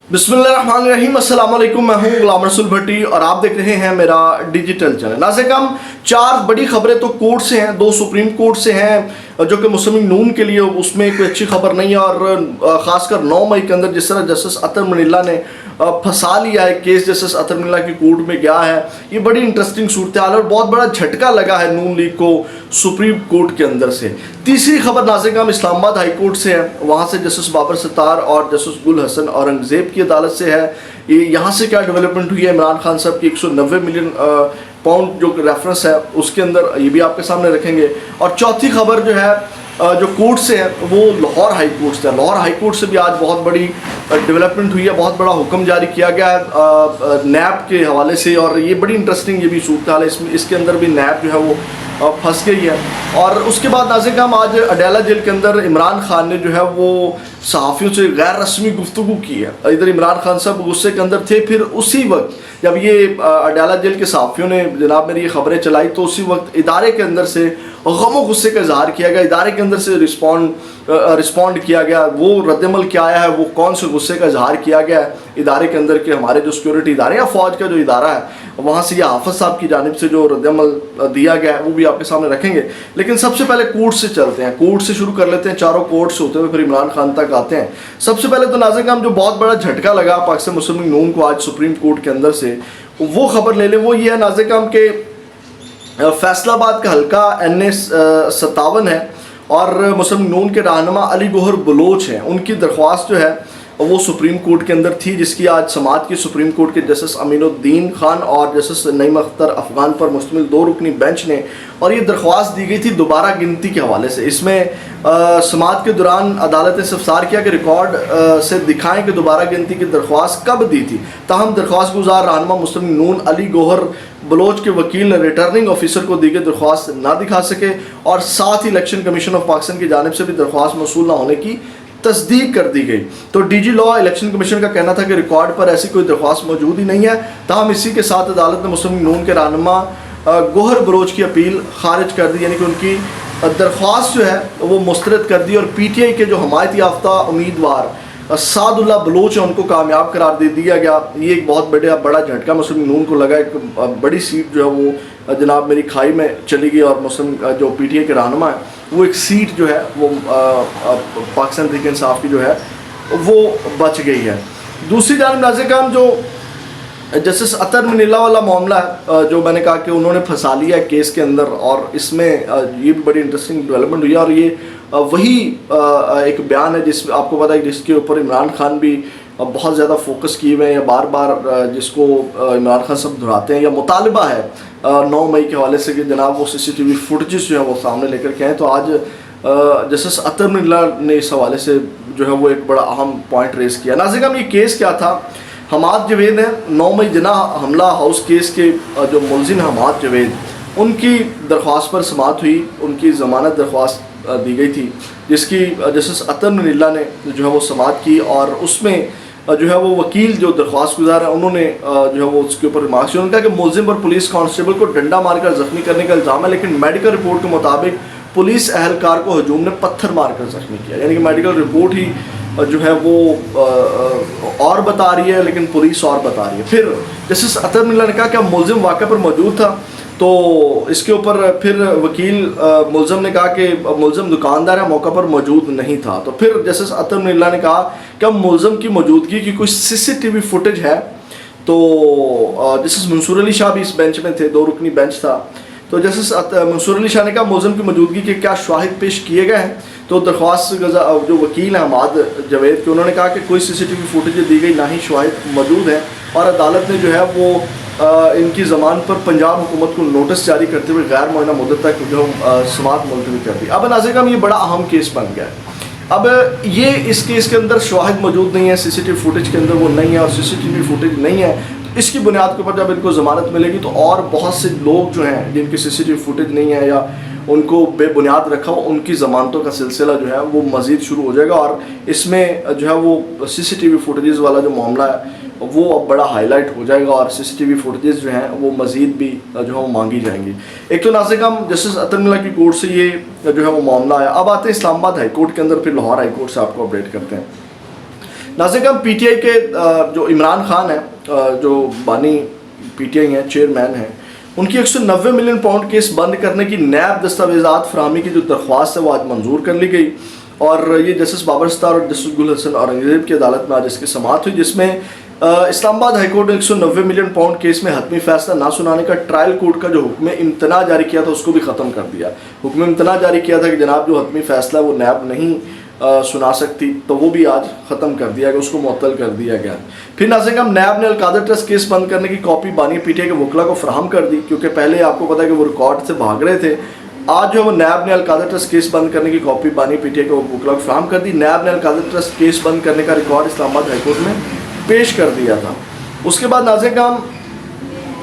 बिस्मिल्लाहिर्रहमानिर्रहीम, अस्सलाम वालेकुम। मैं हूं गुलाम रसूल भट्टी और आप देख रहे हैं मेरा डिजिटल चैनल। नाज़रीन, हम चार बड़ी खबरें तो कोर्ट से हैं, दो सुप्रीम कोर्ट से हैं जो कि मुस्लिम नून के लिए उसमें कोई अच्छी खबर नहीं है। और ख़ासकर 9 मई के अंदर जिस तरह जस्टिस अतर मनीला ने फंसा लिया है केस, जस्टिस अतर मनीला की कोर्ट में गया है, ये बड़ी इंटरेस्टिंग सूरत हाल है और बहुत बड़ा झटका लगा है नून लीग को सुप्रीम कोर्ट के अंदर से। तीसरी खबर नाज़रीन हम इस्लामाबाद हाई कोर्ट से है, वहाँ से जस्टिस बाबर सत्तार और जस्टिस गुल हसन औरंगज़ेब की अदालत से है। ये यहाँ से क्या डेवलपमेंट हुई है, इमरान खान साहब की 190 मिलियन पाउंड जो रेफरेंस है उसके अंदर, ये भी आपके सामने रखेंगे। और चौथी खबर जो है जो कोर्ट से है वो लाहौर हाई कोर्ट से है। लाहौर हाई कोर्ट से भी आज बहुत बड़ी डेवलपमेंट हुई है, बहुत बड़ा हुक्म जारी किया गया है नैब के हवाले से। और ये बड़ी इंटरेस्टिंग ये भी सूरत हाल है, इसके अंदर भी नैब जो है वो फंस गई है। और उसके बाद नाज़रीन हम आज अडेला जेल के अंदर इमरान खान ने जो है वो सहाफ़ियों से गैर रस्मी गुफ्तगू की है। इधर इमरान खान साहब गुस्से के अंदर थे, फिर उसी वक्त जब ये अडेला जेल के सहाफ़ियों ने जनाब मेरी ये खबरें चलाई तो उसी वक्त इदारे के अंदर से गम गुस्से का इजहार किया गया, इदारे के अंदर से रिस्पॉन्ड किया गया। वो रद्दमल क्या आया है, वो कौन से गुस्से का इजहार किया गया है इदारे के अंदर के हमारे जो सिक्योरिटी इदारे या फ़ौज का जो इदारा है वहाँ से या हाफिज़ साहब की जानिब से जो रद्दमल दिया गया है वो भी आपके सामने रखेंगे। लेकिन सबसे पहले कोर्ट से चलते हैं, कोर्ट से शुरू कर लेते हैं, चारों कोर्ट से होते हुए फिर इमरान खान तक आते हैं। सबसे पहले तो नाज़रीन हम जो बहुत बड़ा झटका लगा पाकिस्तान मुस्लिम लीग नून को आज सुप्रीम कोर्ट के अंदर से, वो खबर ले लें। वो ये है नाज़रीन हम के फैसलाबाद का हल्का NA 57 है और मुस्लिम नून के रहनुमा अली गौहर बलोच हैं। उनकी दरख्वास्त जो है वो सुप्रीम कोर्ट के अंदर थी, जिसकी आज समाअत की सुप्रीम कोर्ट के जस्टिस अमीनुद्दीन खान और जस्टिस नईम अख्तर अफगान पर मुश्तमिल 2 रुकनी बेंच ने, और ये दरख्वास्त दी गई थी दोबारा गिनती के हवाले से। इसमें समाअत के दौरान अदालत ने इस्तफसार किया कि रिकॉर्ड से दिखाएं कि दोबारा गिनती की दरख्वास्त कब दी थी। ताहम दरख्वास्त गुजार रहनुमा मुस्लिम नून अली गौहर बलोच के वकील ने रिटर्निंग ऑफिसर को दी गई दरख्वास्त ना दिखा सके और साथ ही इलेक्शन कमीशन ऑफ पाकिस्तान की जानिब से भी दरख्वास्त मौसूल ना होने की तस्दीक कर दी गई। तो DG लॉ इलेक्शन कमीशन का कहना था कि रिकॉर्ड पर ऐसी कोई दरख्वास्त मौजूद ही नहीं है। ताहम इसी के साथ अदालत ने मुस्लिम नून के रहनुमा गौहर बलोच की अपील खारिज कर दी, यानी कि उनकी दरख्वास्त जो है वो मुस्तरद कर दी और PTI के जो हमायत याफ्ता उम्मीदवार सादुल्लाह बलोच है उनको कामयाब करार दे दिया गया। ये एक बहुत बड़ा झटका मुस्लिम नून को लगा। एक बड़ी सीट जो है वो जनाब मेरी खाई में चली गई और मुस्लिम जो PTI के रहनुमा है वो एक सीट जो है वो पाकिस्तान तहरीक इंसाफ की जो है वो बच गई है। दूसरी जानिब नाज़रीन हम जो जस्टिस अतर मनीला वाला मामला है जो मैंने कहा कि उन्होंने फंसा लिया है केस के अंदर, और इसमें ये भी बड़ी इंटरेस्टिंग डेवलपमेंट हुई है। और ये वही एक बयान है जिस आपको पता है जिसके ऊपर इमरान खान भी बहुत ज़्यादा फोकस किए हुए हैं या बार बार जिसको इमरान खान सब दोहराते हैं, या मुतालबा है 9 मई के हवाले से कि जनाब वो CCTV फुटेजेस जो है वो सामने लेकर के आए। तो आज जस्टिस अतर मनीला ने इस हवाले से जो है वो एक बड़ा अहम पॉइंट रेस किया। नाज़रीन हम ये केस क्या था, हमाद जवेद है 9 मई जना हमला हाउस केस के जो मुलजिम हमाद जवेद, उनकी दरख्वास्त पर समाअत हुई, उनकी ज़मानत दरख्वास्त दी गई थी जिसकी जस्टिस अतर मनीला ने जो है वो समाअत की। और उसमें जो है वो वकील जो दरख्वास्त गुजार है उन्होंने जो है वो उसके ऊपर रिमार्क्स किया। उन्होंने कहा कि मुलजिम पर पुलिस कांस्टेबल को डंडा मारकर ज़ख्मी करने का इल्ज़ाम है, लेकिन मेडिकल रिपोर्ट के मुताबिक पुलिस अहलकार को हजूम ने पत्थर मारकर ज़ख्मी किया। यानी कि मेडिकल रिपोर्ट ही जो है वो और बता रही है लेकिन पुलिस और बता रही है। फिर जस्टिस अतर मनीला ने कहा कि अब मुलजिम वाक़े पर मौजूद था, तो इसके ऊपर फिर वकील मुलज़म ने कहा कि मुलज़म दुकानदार है, मौका पर मौजूद नहीं था। तो फिर जस्टिस अतर मनीला ने कहा कि अब मुलज़म की मौजूदगी की कोई CCTV फुटेज है। तो जस्टिस मंसूर अली शाह भी इस बेंच में थे, 2 रुकनी बेंच था। तो जस्टिस मंसूर अली शाह ने कहा मुलज़म की मौजूदगी के क्या शाहिद पेश किए गए हैं। तो दरख्वास्त जो वकील हैं हमाद जवेद के, उन्होंने कहा कि कोई CCTV फुटेज दी गई, ना ही शाहिद मौजूद है। और अदालत ने जो है वो इनकी ज़मान पर पंजाब हुकूमत को नोटिस जारी करते हुए गैर मुअय्यना मुद्दत तक जो समाअत मुलतवी कर दी। अब नाज़रीन हम ये बड़ा अहम केस बन गया है। अब ये इस केस के अंदर शाहिद मौजूद नहीं है, CCTV फुटेज के अंदर वो नहीं है, और CCTV फुटेज नहीं है तो इसकी बुनियाद के ऊपर जब इनको ज़मानत मिलेगी तो और बहुत से लोग जो हैं जिनकी CCTV फुटेज नहीं है या उनको बेबुनियाद रखा हो, उनकी ज़मानतों का सिलसिला जो है वो मज़ीद शुरू हो जाएगा। और इसमें जो है वो CCTV फुटेजेस वाला जो मामला है वो अब बड़ा हाईलाइट हो जाएगा और CCTV फुटेजेस जो हैं वो मज़ीद भी जो है वो मांगी जाएंगी। एक तो नाज़रीन हम जस्टिस अतर मनीला की कोर्ट से ये जो है वो मामला है। अब आते हैं इस्लामाबाद हाई कोर्ट के अंदर, फिर लाहौर हाई कोर्ट से आपको अपडेट करते हैं। नाज़रीन हम PTI के जो इमरान खान है, जो बानी PTI हैं, चेयरमैन हैं, उनकी 190 मिलियन पाउंड केस बंद करने की नैब दस्तावेज़ात फराहमी की जो दरख्वास्त है वो आज मंजूर कर ली गई और ये जस्टिस बाबर सत्तार और जस्टिस गुल हसन औरंगज़ेब की अदालत में आज इसकी समाअत हुई, जिसमें इस्लामाबाद हाई कोर्ट ने 190 मिलियन पाउंड केस में हतमी फैसला ना सुनाने का ट्रायल कोर्ट का जो हुक्म इम्तना जारी किया था उसको भी ख़त्म कर दिया। हुक्म इम्तना जारी किया था कि जनाब जो हतमी फैसला वो नैब नहीं सुना सकती, तो वो भी आज ख़त्म कर दिया गया, उसको मुअत्तल कर दिया गया। फिर नाज़रीन हम नैब ने अलकादर ट्रस्ट केस बंद करने की कॉपी बानी PTI के वकला को फराहम कर दी, क्योंकि पहले आपको पता है कि वो रिकॉर्ड से भाग रहे थे। आज जो है वो नैब ने अलकादर ट्रस्ट केस बंद करने की कॉपी बानी PTI के वकला को फराहम कर दी। नैब ने अलकादर ट्रस्ट केस बंद करने का रिकॉर्ड इस्लामाबाद हाई कोर्ट में पेश कर दिया था। उसके बाद नाज़रीन हम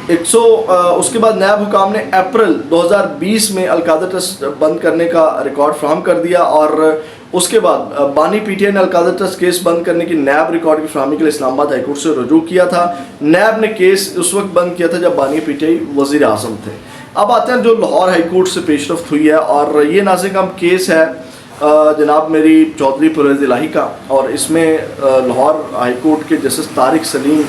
उसके बाद नैब हुकाम ने अप्रैल 2020 में अलकादर ट्रस्ट बंद करने का रिकॉर्ड फराहम कर दिया और उसके बाद बानी PTI ने अलकादर ट्रस्ट केस बंद करने की नैब रिकॉर्ड की फराहमी के लिए इस्लामाबाद हाई कोर्ट से रुजू किया था। नैब ने केस उस वक्त बंद किया था जब बानी PTI वज़ीर आज़म थे। अब आते हैं जो लाहौर हाई कोर्ट से पेशरफ्त हुई है और ये नाज़रीन हम केस है जनाब मेरी चौधरी परवेज़ इलाही का, और इसमें लाहौर हाई कोर्ट के जस्टिस तारिक सलीम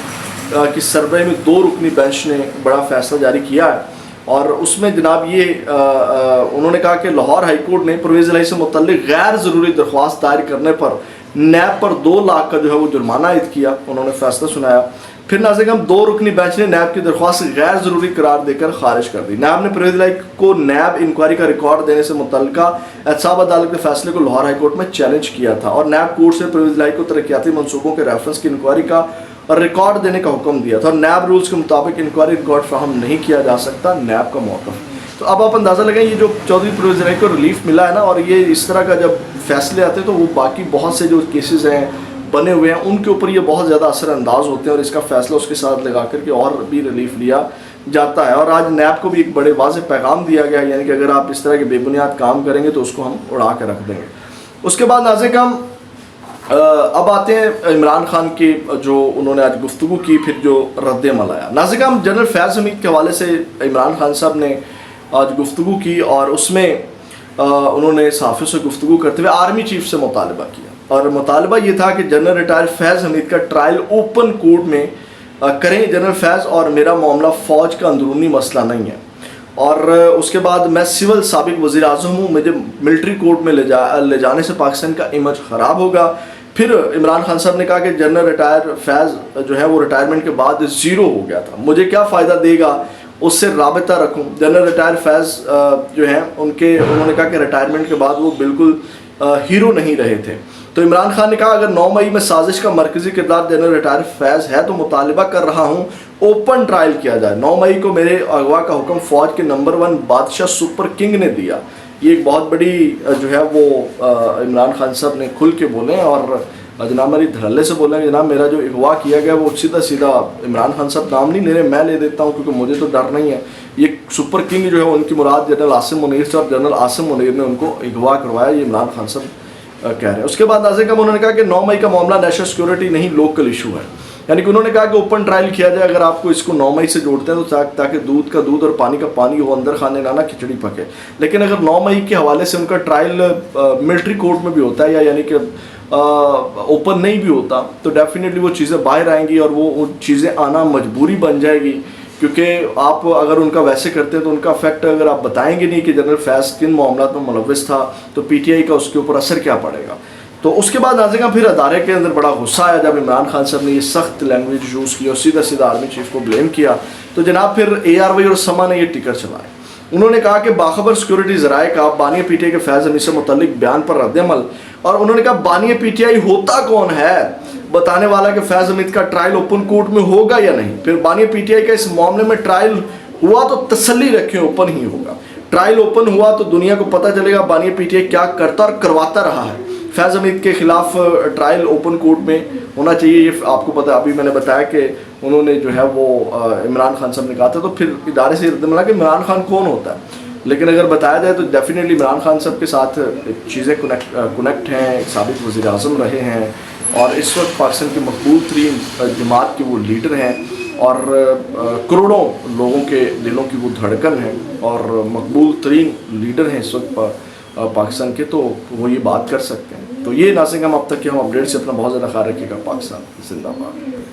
की सरबराही में 2 रुकनी बेंच ने बड़ा फैसला जारी किया है और उसमें जनाब ये उन्होंने कहा कि लाहौर हाई कोर्ट ने परवेज़ इलाही से मुतल्लिक़ गैर ज़रूरी दरख्वास्त दायर करने पर नैब पर 2 लाख का जो है वो जुर्माना आयद किया, उन्होंने फैसला सुनाया। फिर नाज़रीन हम 2 रुकनी बेंच ने नैब की दरख्वास्त गैर ज़रूरी करार देकर खारिज कर दी। नैब ने परवेज़ इलाही को नैब इंक्वायरी का रिकॉर्ड देने से मुतल्लिका एहतसाब अदालत के फैसले को लाहौर हाई कोर्ट में चैलेंज किया था और नैब कोर्ट से परवेज़ इलाही को तरक्याती मनसूबों के रेफरेंस की इंक्वायरी का रिकॉर्ड देने का हुक्म दिया था और नैब रूल्स के मुताबिक इंक्वायरी रिकॉर्ड फराहम नहीं किया जा सकता, नैब का मौक़िफ़। तो अब आप अंदाज़ा लगाएं ये जो चौधरी परवेज़ इलाही को रिलीफ मिला है ना, और ये इस तरह का जब फैसले आते हैं तो वो बाकी बहुत से जो केसेस हैं बने हुए हैं उनके ऊपर ये बहुत ज़्यादा असरअंदाज होते हैं और इसका फ़ैसला उसके साथ लगा करके और भी रिलीफ लिया जाता है। और आज नैब को भी एक बड़े वाज़ेह पैगाम दिया गया है, यानी कि अगर आप इस तरह के बेबुनियाद काम करेंगे तो उसको हम उड़ा के रख देंगे। उसके बाद नाज़रीन हम अब आते हैं इमरान खान की जो उन्होंने आज गुफ्तगू की, फिर जो रद्द अमल आया। नाज़रीन हम जनरल फैज़ हमीद के हवाले से इमरान खान साहब ने आज गुफ्तगू की और उसमें उन्होंने सहाफ़ियों से गुफ्तगू करते हुए आर्मी चीफ से मुतालबा किया और मुतालबा ये था कि जनरल रिटायर फैज़ हमीद का ट्रायल ओपन कोर्ट में करें। जनरल फैज़ और मेरा मामला फ़ौज का अंदरूनी मसला नहीं है और उसके बाद मैं सिविल साबिक वज़ीर आज़म हूँ, मुझे मिलिट्री कोर्ट में ले जाने से पाकिस्तान का इमेज ख़राब होगा। फिर इमरान खान साहब ने कहा कि जनरल रिटायर फैज़ जो है वो रिटायरमेंट के बाद 0 हो गया था, मुझे क्या फ़ायदा देगा उससे राबता रखूं। जनरल रिटायर फैज़ जो हैं उन्होंने कहा कि रिटायरमेंट के बाद वो बिल्कुल हीरो नहीं रहे थे। तो इमरान खान ने कहा अगर 9 मई में साजिश का मरकज़ी किरदार जनरल रिटायर फैज़ है तो मुतालबा कर रहा हूँ ओपन ट्रायल किया जाए। 9 मई को मेरे अगवा का हुक्म फ़ौज के नंबर 1 बादशाह सुपर किंग ने दिया। ये एक बहुत बड़ी जो है वो इमरान खान साहब ने खुल के बोले और जनाब मेरी धड़ल्ले से बोले कि जनाब मेरा जो अगवा किया गया वो सीधा इमरान खान साहब नाम नहीं ले रहे, मैं ले देता हूँ क्योंकि मुझे तो डर नहीं है। ये सुपर किंग जो है उनकी मुराद जनरल आसिम मुनीर से और जनरल आसिम मुनीर ने उनको अगवा करवाया, ये इमरान खान साहब कह रहे हैं। उसके बाद नाज़रीन उन्होंने कहा कि 9 मई का मामला नेशनल सिक्योरिटी नहीं लोकल इशू है, यानी कि उन्होंने कहा कि ओपन ट्रायल किया जाए। अगर आपको इसको 9 मई से जोड़ते हैं तो ताकि दूध का दूध और पानी का पानी हो, अंदर खाने ना खिचड़ी पके। लेकिन अगर 9 मई के हवाले से उनका ट्रायल मिलिट्री कोर्ट में भी होता है या यानी कि ओपन नहीं भी होता तो डेफिनेटली वो चीज़ें बाहर आएंगी और वो चीज़ें आना मजबूरी बन जाएगी, क्योंकि आप अगर उनका वैसे करते हैं तो उनका फैक्ट अगर आप बताएंगे नहीं कि जनरल फैज़ किन मामलों में मुलव्वस था तो PTI का उसके ऊपर असर क्या पड़ेगा। तो उसके बाद नाज़रीन फिर अदारे के अंदर बड़ा गुस्सा आया जब इमरान खान साहब ने ये सख्त लैंग्वेज यूज़ की और सीधा आर्मी चीफ को ब्लेम किया। तो जनाब फिर ARY और समा ने ये टिकर चलाए। उन्होंने कहा कि बाखबर सिक्योरिटी ज़राए का बानी PTI के फैज़ हमीद से मुतल्लिक बयान पर रद्द-ए-अमल, और उन्होंने कहा बानी PTI होता कौन है बताने वाला कि फैज़ हमीद का ट्रायल ओपन कोर्ट में होगा या नहीं। फिर बानी PTI का इस मामले में ट्रायल हुआ तो तसल्ली रखें ओपन ही होगा। ट्रायल ओपन हुआ तो दुनिया को पता चलेगा बानी PTI क्या करता और करवाता रहा है। फैज़ हमीद के ख़िलाफ़ ट्रायल ओपन कोर्ट में होना चाहिए, ये आपको पता अभी मैंने बताया कि उन्होंने जो है वो इमरान खान साहब ने कहा था। तो फिर इदारे से मिला कि इमरान खान कौन होता है, लेकिन अगर बताया जाए तो डेफिनेटली इमरान खान साहब के साथ चीज़ें कनेक्ट हैं, एक साबिक वज़ीर आज़म रहे हैं और इस वक्त पाकिस्तान की मकबूल तरीन जमात के वो लीडर हैं और करोड़ों लोगों के दिलों की वो धड़कन है और मकबूल तरीन लीडर हैं इस वक्त पाकिस्तान के, तो वो ये बात कर सकते हैं। تو یہ ناظرین ہم اب تک کے ہم اپڈیٹ سے اپنا بہت زیادہ خیال رکھیے گا. پاکستان زندہ باد.